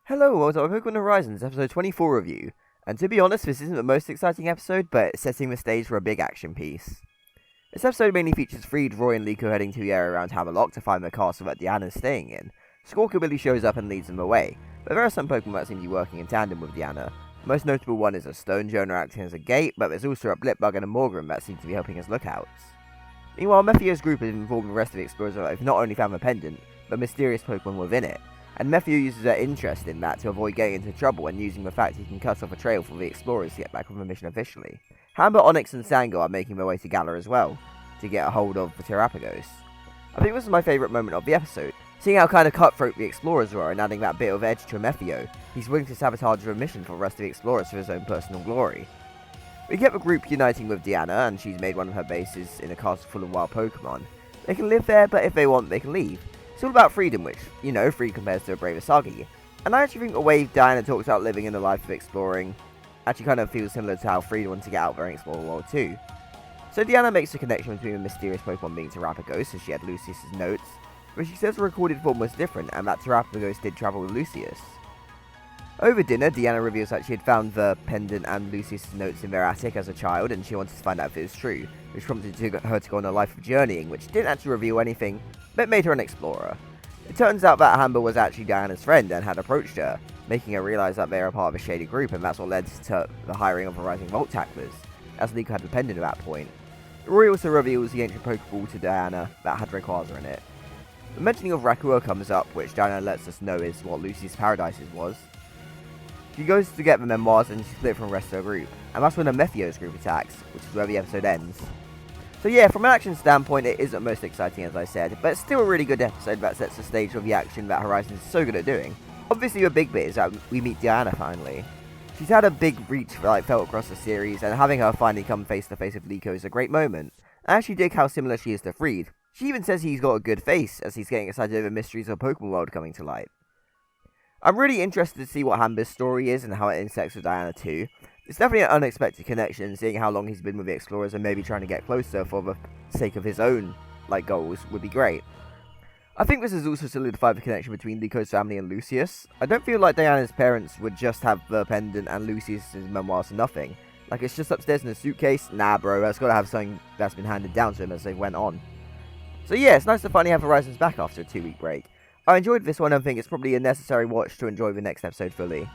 Hello, welcome to Pokemon Horizons episode 24 review. And to be honest, this isn't the most exciting episode, but it's setting the stage for a big action piece. This episode mainly features Freed, Roy, and Liko heading to the area around Hammerlock to find the castle that Diana's staying in. Squawkabilly shows up and leads them away, but there are some Pokemon that seem to be working in tandem with Diana. The most notable one is a Stonejourner acting as a gate, but there's also a Blipbug and a Morgrem that seem to be helping as lookouts. Meanwhile, Mephio's group has informed the rest of the explorers that they've not only found the pendant, but mysterious Pokemon within it. And Mephio uses their interest in that to avoid getting into trouble and using the fact he can cut off a trail for the explorers to get back on the mission officially. Hamber, Onyx, and Sango are making their way to Galar as well, to get a hold of the Terapagos. I think this is my favourite moment of the episode, seeing how kind of cutthroat the explorers were and adding that bit of edge to Mephio. He's willing to sabotage the mission for the rest of the explorers for his own personal glory. We get the group uniting with Diana, and she's made one of her bases in a castle full of wild Pokemon. They can live there, but if they want, they can leave. It's all about freedom, which, free compares to a brave Asagi. And I actually think the way Diana talks about living in the life of exploring actually kind of feels similar to how Freed wanted to get out there and explore the world too. So Diana makes the connection between the mysterious Pokemon being Terapagos, as she had Lucius's notes, but she says the recorded form was different, and that Terapagos did travel with Lucius. Over dinner, Diana reveals that she had found the pendant and Lucius's notes in their attic as a child, and she wanted to find out if it was true, which prompted her to go on a life of journeying, which didn't actually reveal anything, but made her an explorer. It turns out that Hamber was actually Diana's friend and had approached her, making her realise that they are a part of a shady group, and that's what led to the hiring of the Rising Volt Tacklers, as Liko had the pendant at that point. Rory also reveals the ancient Pokeball to Diana that had Rayquaza in it. The mentioning of Rakua comes up, which Diana lets us know is what Lucy's Paradises was. She goes to get the memoirs and she split from the rest of her group, and that's when the Mephio's group attacks, which is where the episode ends. So yeah, from an action standpoint, it isn't most exciting as I said, but it's still a really good episode that sets the stage for the action that Horizon is so good at doing. Obviously the big bit is that we meet Diana finally. She's had a big reach felt across the series, and having her finally come face to face with Liko is a great moment. I actually dig how similar she is to Freed. She even says he's got a good face, as he's getting excited over mysteries of Pokemon World coming to light. I'm really interested to see what Hamber's story is and how it intersects with Diana too. It's definitely an unexpected connection, seeing how long he's been with the Explorers and maybe trying to get closer for the sake of his own goals would be great. I think this has also solidified the connection between Liko's family and Lucius. I don't feel like Diana's parents would just have the pendant and Lucius's memoirs for nothing. Like, it's just upstairs in a suitcase? Nah bro, that's gotta have something that's been handed down to him as they went on. So yeah, it's nice to finally have Horizons back after a 2-week break. I enjoyed this one and think it's probably a necessary watch to enjoy the next episode fully.